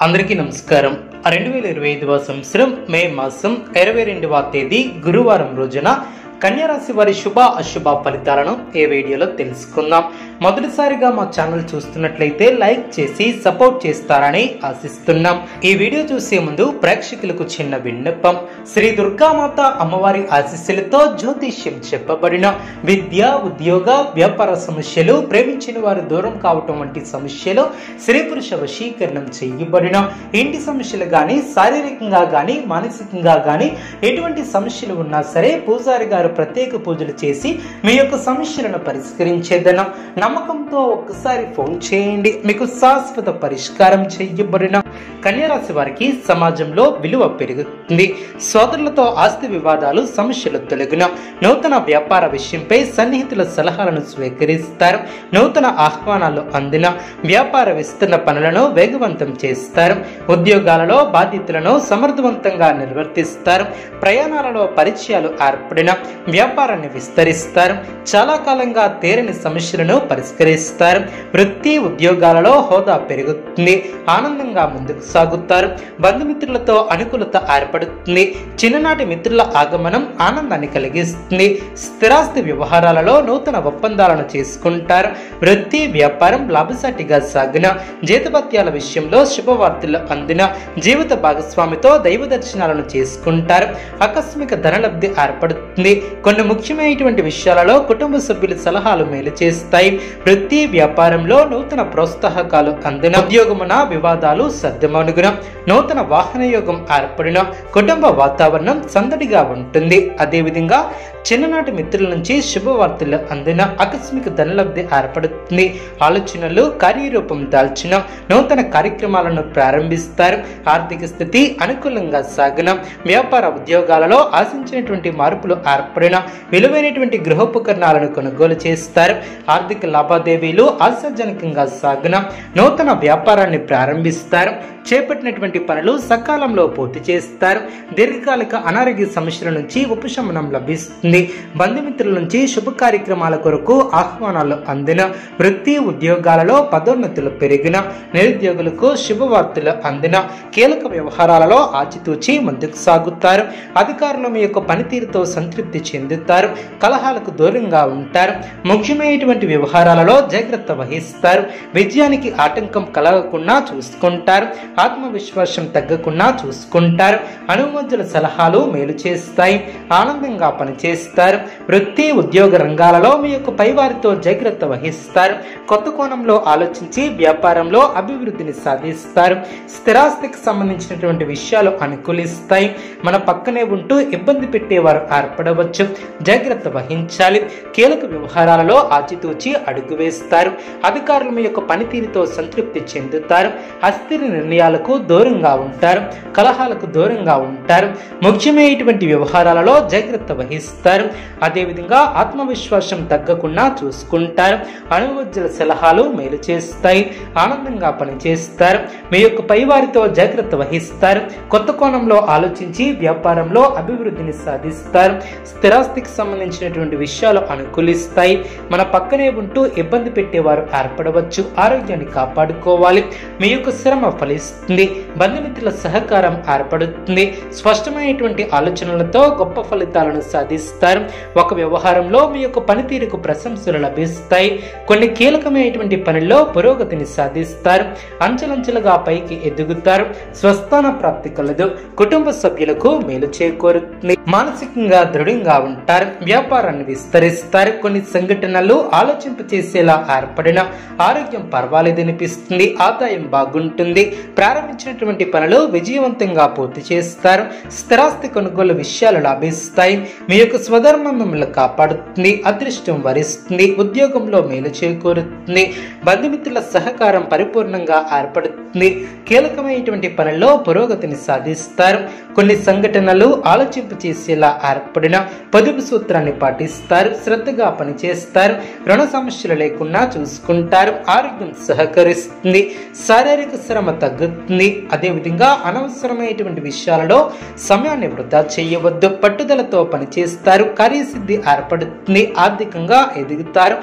అందరికీ నమస్కారం. 2025వ సంవత్సరం మే మాసం 22వ తేదీ గురువారం రోజున కన్యా రాశి వారి శుభ అశుభ ఫలితాలను ఈ వీడియోలో తెలుసుకుందాం. మొదటిసారిగా మా ఛానల్ చూస్తున్నట్లయితే లైక్ చేసి సపోర్ట్ చేస్తారని ఆశిస్తున్నాం. ఈ వీడియో చూసే ముందు ప్రేక్షకులకు చిన్న విన్నపం. శ్రీ దుర్గామాత అమ్మవారి ఆశీస్సులతో జ్యోతిష్యం చెప్పబడిన విద్య, ఉద్యోగ, వ్యాపార సమస్యలు, ప్రేమించిన వారు దూరం కావటం వంటి సమస్యలు, స్త్రీ పురుష వశీకరణం చేయబడిన ఇంటి సమస్యలు గాని, శారీరకంగా గాని, మానసికంగా గాని ఎటువంటి సమస్యలు ఉన్నా సరే పూజారి గారు ప్రత్యేక పూజలు చేసి మీ యొక్క సమస్యలను పరిష్కరించేదనం. నమ్మకంతో ఒక్కసారి ఫోన్ చేయండి, మీకు శాశ్వత పరిష్కారం చేయబడిన. కన్యా రాశి వారికి సమాజంలో విలువ పెరుగుతుంది. సోదరులతో ఆస్తి వివాదాలు, సమస్యలు తొలగిన. నూతన వ్యాపార విషయంపై సన్నిహితుల సలహాలను స్వీకరిస్తారు. నూతన ఆహ్వానాలు అందిన. వ్యాపార విస్తరణ పనులను వేగవంతం చేస్తారు. ఉద్యోగాలలో బాధ్యతలను సమర్థవంతంగా నిర్వర్తిస్తారు. ప్రయాణాలలో పరిచయాలు ఏర్పడిన. వ్యాపారాన్ని విస్తరిస్తారు. చాలా కాలంగా తీరని సమస్యలను పరిష్కరిస్తారు. వృత్తి ఉద్యోగాలలో హోదా పెరుగుతుంది. ఆనందంగా ముందుకు సాగుతారు. బంధుమిత్రులతో అనుకూలత ఏర్పడుతుంది. చిన్ననాటి మిత్రుల ఆగమనం ఆనందాన్ని కలిగిస్తుంది. స్థిరాస్తి వ్యవహారాలలో నూతన ఒప్పందాలను చేసుకుంటారు. వృత్తి వ్యాపారం లాభసాటిగా సాగిన. జీతభత్యాల విషయంలో శుభవార్తలు అందిన. జీవిత భాగస్వామితో దైవ దర్శనాలను చేసుకుంటారు. ఆకస్మిక ధనలబ్ధి ఏర్పడుతుంది. కొన్ని ముఖ్యమైనటువంటి విషయాలలో కుటుంబ సభ్యుల సలహాలు మేలు చేస్తాయి. వృత్తి వ్యాపారంలో నూతన ప్రోత్సాహకాలు అందిన. ఉద్యోగమున వివాదాలు సర్దుమణుగున. నూతన వాహన యోగం ఏర్పడిన. కుటుంబ వాతావరణం సందడిగా ఉంటుంది. అదేవిధంగా చిన్ననాటి మిత్రుల నుంచి శుభవార్తలు అందిన. ఆకస్మిక ధనలబ్ధి ఏర్పడుతుంది. ఆలోచనలు కార్యరూపం దాల్చిన. నూతన కార్యక్రమాలను ప్రారంభిస్తారు. ఆర్థిక స్థితి అనుకూలంగా సాగిన. వ్యాపార ఉద్యోగాలలో ఆశించినటువంటి మార్పులు ఏర్పడిన. విలువైనటువంటి గృహోపకరణాలను కొనుగోలు చేస్తారు. ఆర్థిక లావాదేవీలు ఆశాజనకంగా సాగిన. నూతన వ్యాపారాన్ని ప్రారంభిస్తారు. చేపట్టినటువంటి పనులు సకాలంలో పూర్తి చేస్తారు. దీర్ఘకాలిక అనారోగ్య సమస్యల నుంచి ఉపశమనం లభిస్తుంది. బంధుమిత్రుల నుంచి శుభ కార్యక్రమాల కొరకు ఆహ్వానాలు అందిన. వృత్తి ఉద్యోగాలలో పదోన్నతులు పెరిగిన. నిరుద్యోగులకు శుభవార్తలు అందిన. కీలక వ్యవహారాలలో ఆచితూచి ముందుకు సాగుతారు. అధికారులు మీ యొక్క పనితీరుతో సంతృప్తి చెందుతారు. కలహాలకు దూరంగా ఉంటారు. ముఖ్యమైనటువంటి వ్యవహారాలలో జాగ్రత్త వహిస్తారు. విజయానికి ఆటంకం కలగకుండా చూసుకుంటారు. ఆత్మవిశ్వాసం తగ్గకుండా చూసుకుంటారు. అనుమతుల సలహాలు మేలు చేస్తాయి. ఆనందంగా పనిచేస్తారు. వృత్తి ఉద్యోగ రంగాలలో మీ యొక్క పైవారితో జాగ్రత్త వహిస్తారు. కొత్త కోణంలో ఆలోచించి వ్యాపారంలో అభివృద్ధిని సాధిస్తారు. స్థిరాస్తికి సంబంధించినటువంటి విషయాలు అనుకూలిస్తాయి. మన పక్కనే ఉంటూ ఇబ్బంది పెట్టేవారు ఏర్పడవచ్చు. జాగ్రత్త వహించాలి. కీలక వ్యవహారాలలో ఆచితూచి అడుగు వేస్తారు. అధికారులు మీ యొక్క పనితీరుతో సంతృప్తి చెందుతారు. అస్థిర నిర్ణయాలకు దూరంగా ఉంటారు. కలహాలకు దూరంగా ఉంటారు. ముఖ్యమైనటువంటి వ్యవహారాలలో జాగ్రత్త వహిస్తారు. అదేవిధంగా ఆత్మవిశ్వాసం తగ్గకుండా చూసుకుంటారు. అనుభవజ్ఞుల సలహాలు మేలు చేస్తాయి. ఆనందంగా పనిచేస్తారు. మీ యొక్క పైవారితో జాగ్రత్త వహిస్తారు. కొత్త కోణంలో ఆలోచించి వ్యాపారంలో అభివృద్ధిని సాధిస్తారు. స్థిరాస్తికి సంబంధించినటువంటి విషయాలు అనుకూలిస్తాయి. మన పక్కనే ఉంటూ ఇబ్బంది పెట్టేవారు ఏర్పడవచ్చు. ఆరోగ్యాన్ని కాపాడుకోవాలి. మీ యొక్క శ్రమ ఫలిస్తుంది. బంధుమిత్రుల సహకారం ఏర్పడుతుంది. స్పష్టమైనటువంటి ఆలోచనలతో గొప్ప ఫలితాలను సాధిస్తారు. ఒక వ్యవహారంలో మీ యొక్క పనితీరుకు ప్రశంసలు లభిస్తాయి. కొన్ని కీలకమైనటువంటి పనుల్లో పురోగతిని సాధిస్తారు. అంచెలంచెలుగా పైకి ఎదుగుతారు. స్వస్థాన ప్రాప్తి కలదు. కుటుంబ సభ్యులకు మేలు చేకూరుతుంది. మానసికంగా దృఢంగా ఉంటారు. వ్యాపారాన్ని విస్తరిస్తారు. కొన్ని సంఘటనలు ఆలోచింప చేసేలా ఏర్పడిన. ఆరోగ్యం పర్వాలేదనిపిస్తుంది. ఆదాయం బాగుంటుంది. ప్రారంభించినటువంటి పనులు విజయవంతంగా పూర్తి చేస్తారు. స్థిరాస్తి కొనుగోలు విషయాలు లాభిస్తాయి. మీ యొక్క స్వధర్మం మిమ్మల్ని కాపాడుతుంది. అదృష్టం వరిస్తుంది. ఉద్యోగంలో మేలు చేకూరుతుంది. బంధుమిత్రుల సహకారం పరిపూర్ణంగా ఏర్పడుతుంది. కీలకమైనటువంటి పనుల్లో పురోగతిని సాధిస్తారు. కొన్ని సంఘటనలు ఆలోచింప చేసేలా ఏర్పడిన. పొదుపు సూత్రాన్ని పాటిస్తారు, శ్రద్ధగా పనిచేస్తారు, రుణ సమస్యలు లేకుండా చూసుకుంటారు, ఆరోగ్యం సహకరిస్తుంది, శారీరక శ్రమ తగ్గుతుంది. అదేవిధంగా అనవసరమైనటువంటి విషయాలలో సమయాన్ని వృధా చేయవద్దు, పట్టుదలతో పనిచేస్తారు, కార్యసిద్ధి ఏర్పడుతుంది, ఆర్థికంగా ఎదుగుతారు,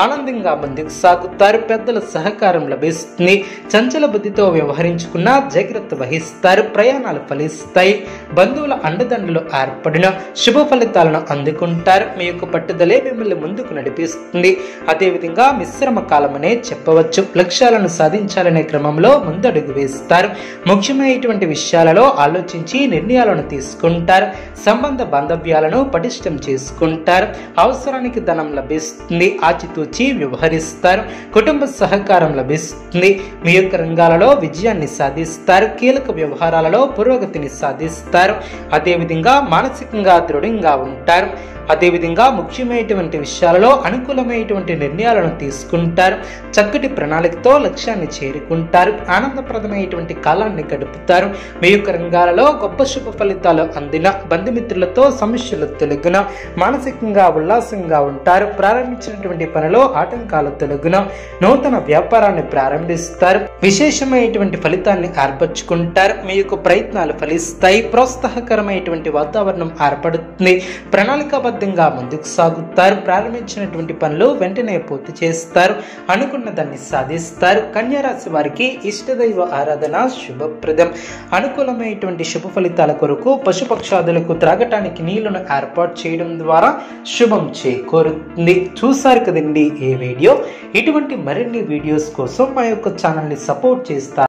ఆనందంగా ముందుకు సాగుతారు, పెద్దల సహకారం లభిస్తుంది, చంచల బుద్ధితో వ్యవహరించుకున్న జాగ్రత్త వహిస్తారు, ప్రయాణాలు ఫలిస్తాయి, బంధువుల అండదండలు ఏర్పడిన శుభ ఫలితాలను అందుకుంటారు. మీ యొక్క పట్టుదలే మిమ్మల్ని ముందుకు నడిపిస్తుంది. అదేవిధంగా మిశ్రమ కాలమనే చెప్పవచ్చు. లక్ష్యాలను సాధించాలనే క్రమంలో ముందడుగు వేస్తారు, ముఖ్యమైనటువంటి విషయాలలో ఆలోచించి నిర్ణయాలను తీసుకుంటారు, సంబంధ బాంధవ్యాలను పటిష్టం చేసుకుంటారు, అవసరానికి ధనం లభిస్తుంది, ఆచితూచి వ్యవహరిస్తారు, కుటుంబ సహకారం లభిస్తుంది, మీ యొక్క రంగాలలో విజయాన్ని సాధిస్తారు, కీలక వ్యవహారాలలో పురోగతిని సాధిస్తారు, అదేవిధంగా మానసికంగా దృఢంగా ఉంటారు, అదేవిధంగా ముఖ్యమైనటువంటి విషయాలలో అనుకూలమైనటువంటి నిర్ణయాలను తీసుకుంటారు, చక్కటి ప్రణాళికతో లక్ష్యాన్ని చేరుకుంటారు, ఆనందప్రదమైనటువంటి కాలాన్ని గడుపుతారు, మీ యొక్క రంగాలలో గొప్ప శుభ ఫలితాలు అందిన, బంధుమిత్రులతో సమస్యలు తొలగిన, మానసికంగా ఉల్లాసంగా ఉంటారు, ప్రారంభించినటువంటి పనిలో ఆటంకాలు తొలగిన, నూతన వ్యాపారాన్ని ప్రారంభిస్తారు, విశేషమైనటువంటి ఫలితాన్ని ఏర్పరచుకుంటారు, మీ యొక్క ప్రయత్నాలు ఫలిస్తాయి, ప్రోత్సాహకరమైనటువంటి వాతావరణం ఏర్పడుతుంది, ప్రణాళికాబద్ధంగా ముందుకు సాగుతారు, ప్రారంభించినటువంటి పనులు వెంటనే పూర్తి చేస్తారు, అనుకున్న దాన్ని సాధిస్తారు. కన్యా రాశి వారికి ఇష్టదైవ ఆరాధన శుభప్రదం. అనుకూలమైనటువంటి శుభ ఫలితాల కొరకు పశుపక్షాదులకు త్రాగటానికి నీళ్లను ఏర్పాటు చేయడం ద్వారా శుభం చేకూరుతుంది. చూసారు కదండి ఈ వీడియో. ఇటువంటి మరిన్ని వీడియోస్ కోసం మా యొక్క ఛానల్ని సపోర్ట్ చేస్తారు.